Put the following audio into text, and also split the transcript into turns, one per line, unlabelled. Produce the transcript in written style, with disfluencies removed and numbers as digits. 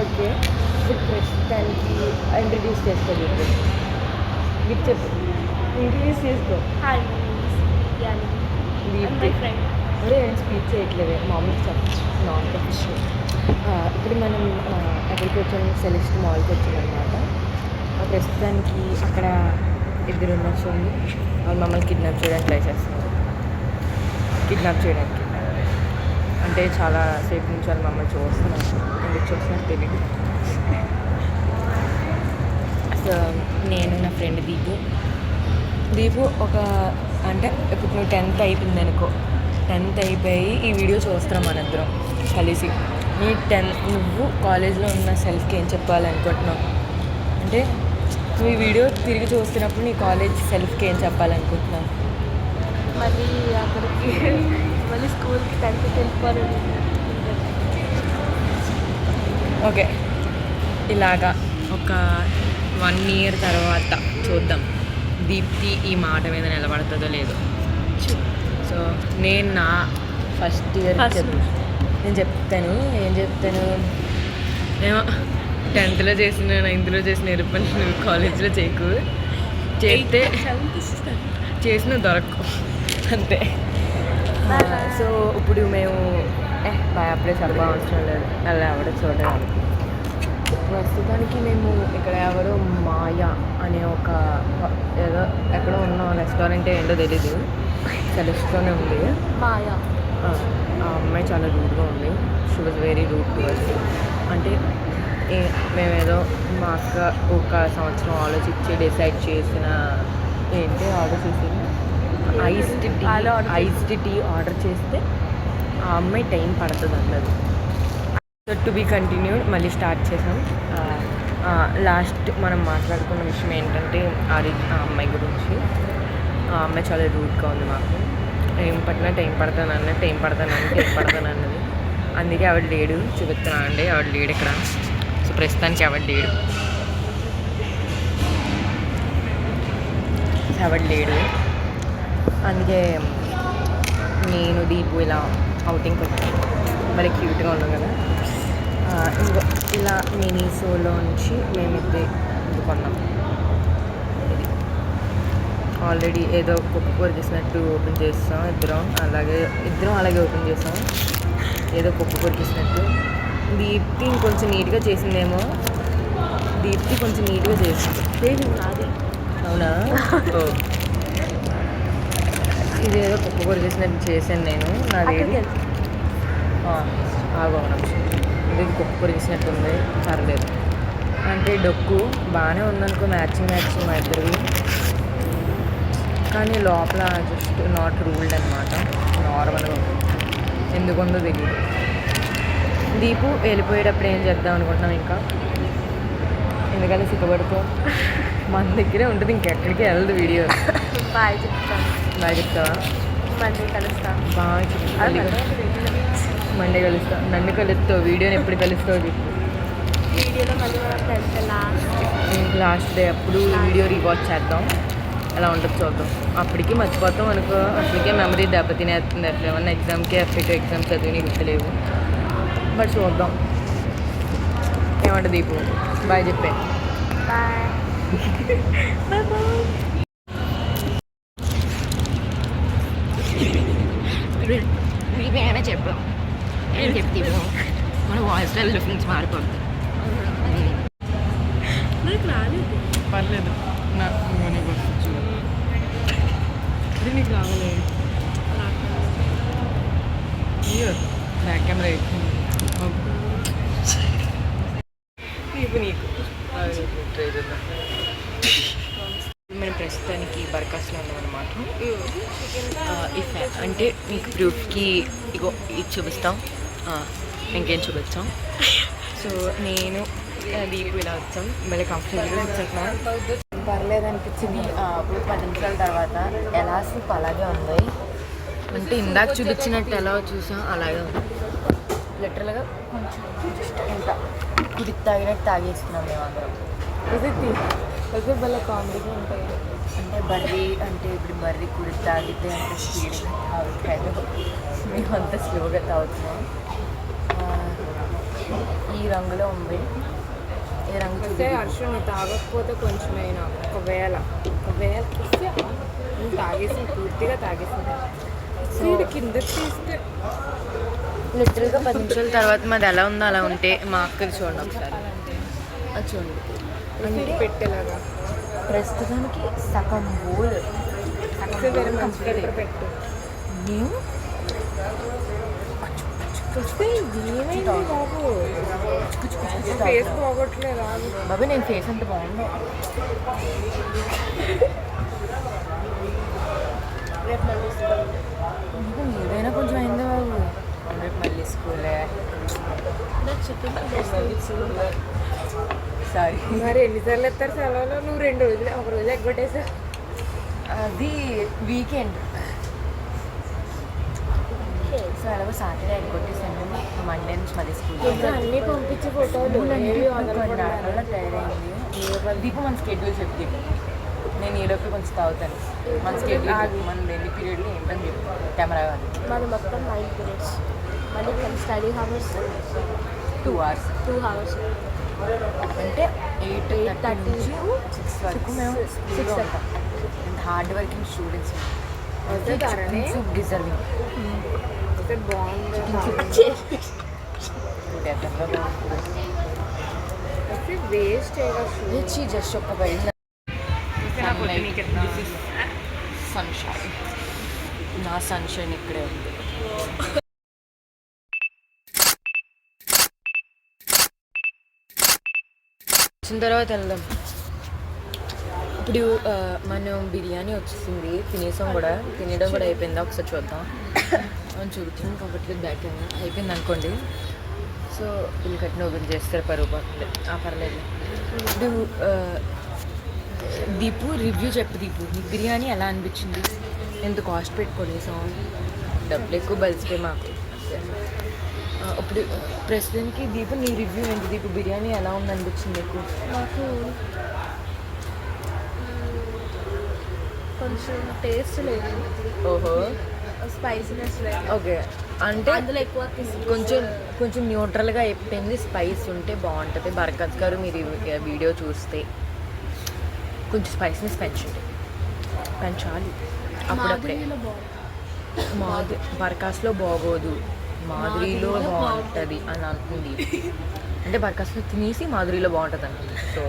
Okay. ఇప్పుడు ప్రస్తుతానికి introduce చేసుకో చెప్పు. మీకు చెప్పు, ఇంట్రడ్యూస్ చేసుకో.
Hi, Annie and my friend.
అరే ఏం స్పీచ్ చేయట్లేదే, మామూలుగా చెప్పచ్చు, నాన్ ప్రొఫెషనల్. ఇప్పుడు మనం ఎక్కడికి వచ్చాం, సెలెస్ట్ మాల్కి వచ్చామన్నమాట. ప్రస్తుతానికి అక్కడ ఇద్దరు చూడండి, వాళ్ళు మమ్మల్ని కిడ్నాప్ చేయడానికి ట్రై చేస్తున్నారు. కిడ్నాప్ చేయడానికి అంటే చాలా సేపు నుంచి వాళ్ళు మమ్మల్ని చూస్తున్నారు. ఎందుకు చూస్తున్నారు తెలియదు. సో నేను నా ఫ్రెండ్ దీపు ఒక అంటే ఇప్పుడు నువ్వు 10th అయిపోయింది అనుకో, 10th అయిపోయి ఈ వీడియో చూస్తున్నాం మనిద్దరం కలిసి. నువ్వు కాలేజ్లో ఉన్న సెల్ఫ్కి ఏం చెప్పాలనుకుంటున్నావు అంటే, నువ్వు ఈ వీడియో తిరిగి చూస్తున్నప్పుడు నీ కాలేజ్ సెల్ఫ్కి ఏం చెప్పాలనుకుంటున్నావు?
మళ్ళీ అక్కడికి మళ్ళీ స్కూల్కి 10th వెళ్ళిపోవాలి.
ఓకే, ఇలాగా ఒక 1 year తర్వాత చూద్దాం దీప్తి ఈ మాట మీద నిలబడుతుందో లేదో. సో నేను నా ఫస్ట్ ఇయర్ నేను చెప్తాను, ఏం చెప్తాను, నేను 10thలో చేసిన 9thలో చేసిన ఎరుపని నువ్వు కాలేజ్లో చేస్తే చేసిన దొరకవు అంతే. సో ఇప్పుడు మేము అప్పుడే చెప్ప అవసరం లేదు, అలా ఎవడో చూడడానికి. ప్రస్తుతానికి మేము ఇక్కడ ఎవరో మాయా అనే ఒక ఏదో ఎక్కడో ఉన్న రెస్టారెంట్ ఏంటో తెలీదు, సెలెస్ట్లోనే ఉంది.
మాయా
ఆ అమ్మాయి చాలా రూడ్గా ఉంది. She was very rude to us. అంటే మేమేదో మా అక్క ఒక సంవత్సరం ఆలోచించి డిసైడ్ చేసిన ఏంటి ఆర్డర్ చేసింది, ఐస్డ్ టీ ఆర్డర్ చేస్తే ఆ అమ్మాయి టైం పడుతుంది అన్నది. సో టు బీ కంటిన్యూడ్, మళ్ళీ స్టార్ట్ చేసాం. లాస్ట్ మనం మాట్లాడుకున్న విషయం ఏంటంటే ఆ అమ్మాయి గురించి. ఆ అమ్మాయి చాలా రూడ్గా ఉంది మాకు. టైం పడతాను అన్నది. అందుకే ఆవిడ లేడు, చూపిస్తున్నా అండి, ఆవిడ లేడు ఇక్కడ. సో ప్రస్తుతానికి ఆవిడ లేడు. అందుకే నేను దీపు ఇలా అవుటింగ్కి వచ్చాను. మరి క్యూట్గా ఉన్నాం కదా. ఇంకో ఇలా మినీసోలో నుంచి మేమైతే కొన్నాం. ఆల్రెడీ ఏదో కుక్కకూర చేసినట్టు ఓపెన్ చేస్తాం ఇద్దరం అలాగే ఓపెన్ చేస్తాం, ఏదో కుక్కకూర చేసినట్టు. దీప్తి ఇంకొంచెం నీట్గా చేసిందేమో, కొంచెం నీట్గా చేసింది. అవునా? ఇదేదో కుక్కకూర చేసినట్టు చేశాను నేను. నాదేది ఆగోనం, ఇది కుక్కకూర చేసినట్టుంది. పర్లేదు అంటే డొక్కు బాగానే ఉందనుకో, మ్యాచింగ్ మా ఇద్దరివి. కానీ లోపల జస్ట్ నాట్ రూల్డ్ అనమాట, నార్మల్గా ఎందుకుందో తెలియదు. దీపు వెళ్ళిపోయేటప్పుడు ఏం చేద్దాం అనుకుంటున్నాం ఇంకా, ఎందుకంటే సిగ్గుపడుతూ మన దగ్గరే ఉంటుంది, ఇంకెక్కడికి వెళ్ళదు వీడియో.
బాయ్ చెప్తావా? మండే కలుస్తాను.
బాగా మండే కలుస్తావు, నన్ను కలుస్తావు, వీడియోని ఎప్పుడు కలుస్తావు చెప్పు.
వీడియోలో మళ్ళీ
లాస్ట్ డే అప్పుడు వీడియో రీవాచ్ చేద్దాం, ఎలా ఉంటుంది చూద్దాం. అప్పటికి మర్చిపోతాం అనుకో, అప్పటికే మెమరీ దెబ్బతినేస్తుంది. అట్లా ఏమన్నా ఎగ్జామ్కి ఎగ్జామ్ చదివి గుర్తులేవు, బట్ చూద్దాం. ఏమంట దీపు? బాయ్ చెప్పే.
బాయ్.
ఏమైనా చెప్పు, ఏం చెప్తే మన వాయిస్ డిఫరెన్స్ మారిపోతుంది.
నాకు రాలేదు.
పర్లేదు, నీకు రావాలి. బ్యాక్ కెమెరా నీకు ట్రై చేద్దాం. మేము ప్రస్తుతానికి బర్కాస్లో ఉన్నామన్నమాట. అంటే మీకు ప్రూఫ్కి ఇగో ఇది చూపిస్తాం, ఇంకేం చూపిస్తాం. సో నేను దీపు ఇలా వచ్చాం, మళ్ళీ కంఫర్టబుల్గా వచ్చాం. పర్లేదు అనిపించింది. ఇప్పుడు 10 నిమిషాల తర్వాత ఎలా సూప్ అలాగే ఉంది, అంటే ఇందాక చూపించినట్టు ఎలా చూసాం అలాగే ఉంది. లిటరల్గా కొంచెం ఇంకా కుడి తాగినట్టు తాగేస్తున్నాం మేము అందరం.
అదే భలే కామెడీగా ఉంటుంది.
అంటే ఇప్పుడు బర్రీ కుడి తాగితే అంత స్పీడ్గా తాగుతారు, మేము అంత స్లోగా తాగుతున్నాం. ఈ రంగులో ఉంది. ఏ రంగు
వస్తే హర్ష నువ్వు తాగకపోతే కొంచెమైనా ఒకవేళ ఇస్తే నువ్వు తాగేసి పూర్తిగా తాగేసింది సీడ్ కింద తీస్తే
లిటరల్గా 10 నిమిషాల తర్వాత మాది ఎలా ఉందో అలా ఉంటే మా అక్కది చూడండి ఒకసారి. అది చూడండి.
అంటే పెట్టేలాగా
ప్రస్తుతానికి సగం బోల్
వేరే మంచి కలర్ పెట్టు
నేను
వస్తే ఏమైంది బాబు ఫేస్ పోగొట్టలేదు
బాబు నేను ఫేస్ అంత బాగుంది.
రేపు మళ్ళీ
ఏదైనా కొంచెం అయిందా బాబు. రేపు మళ్ళీ స్కూలే. సారీ.
మరి ఎన్నిసార్లు ఎత్తారు సెలవులో? నువ్వు 2 రోజులు, ఒక రోజు ఎగ్గొట్టేసా.
అది వీకెండ్. సో అలాగే సాటర్డే ఎగ్గొట్టేసాను. మండే నుంచి మళ్ళీ స్కూల్.
అన్నీ పంపించే ఫోటోలు
తయారైంది. దీపు మన స్కెడ్యూల్ చెప్తే నేను ఈలోపు కొంచెం తాగుతాను. మన స్కెడ్యూల్ మన ఎన్ని పీరియడ్లో ఏంటని చెప్పి కెమెరా కాదు.
మన మొత్తం 9 పీరియడ్స్. మళ్ళీ స్టడీ హవర్స్
2 hours.
2 hours
అంటే 8:30 నుంచి 6 వరకు మేము స్కూల్లో ఉంటాం. And hard working students. Deserving.
బాగుంది వేస్ట్
వచ్చి జస్ట్ ఒక బయట సన్షైన్. నా సన్షైన్ ఇక్కడే ఉంది. వచ్చిన తర్వాత వెళ్దాం. ఇప్పుడు మనం బిర్యానీ వచ్చేసింది, తినేసాం కూడా, తినడం కూడా అయిపోయిందా ఒకసారి చూద్దాం. అని చూపుతాను కాబట్టి బ్యాక్ అయిపోయింది అనుకోండి. సో వీళ్ళు కట్టిన ఓపెన్ చేస్తారు, పరుగు పోతుంది. పర్లేదు. ఇప్పుడు దీపు రివ్యూ చెప్పు. దీపు నీకు బిర్యానీ ఎలా అనిపించింది? ఎంత కాస్ట్ పెట్టుకోలేసాం, డబ్బులు ఎక్కువ బలిసిపోయి మాకు. ఇప్పుడు ప్రస్తుతానికి దీపు నీ రివ్యూ ఏంటి? దీపు బిర్యానీ ఎలా ఉంది అనిపించింది నీకు?
నాకు కొంచెం టేస్ట్ లేదు.
ఓహో,
స్పైసీనెస్ లేదు.
ఓకే. అంటే
అందులో ఎక్కువ
కొంచెం న్యూట్రల్గా అయిపోయింది. స్పైస్ ఉంటే బాగుంటుంది. బర్కత్ గారు మీరు వీడియో చూస్తే కొంచెం స్పైసీనెస్ పెంచాలి అప్పుడప్పుడే. బర్కాస్లో బాగోదు, మాధురిలో బాగుంటుంది అని అనుకుంది. అంటే బర్కాస్లో తినేసి మాధురిలో బాగుంటుంది అనుకుంది. సో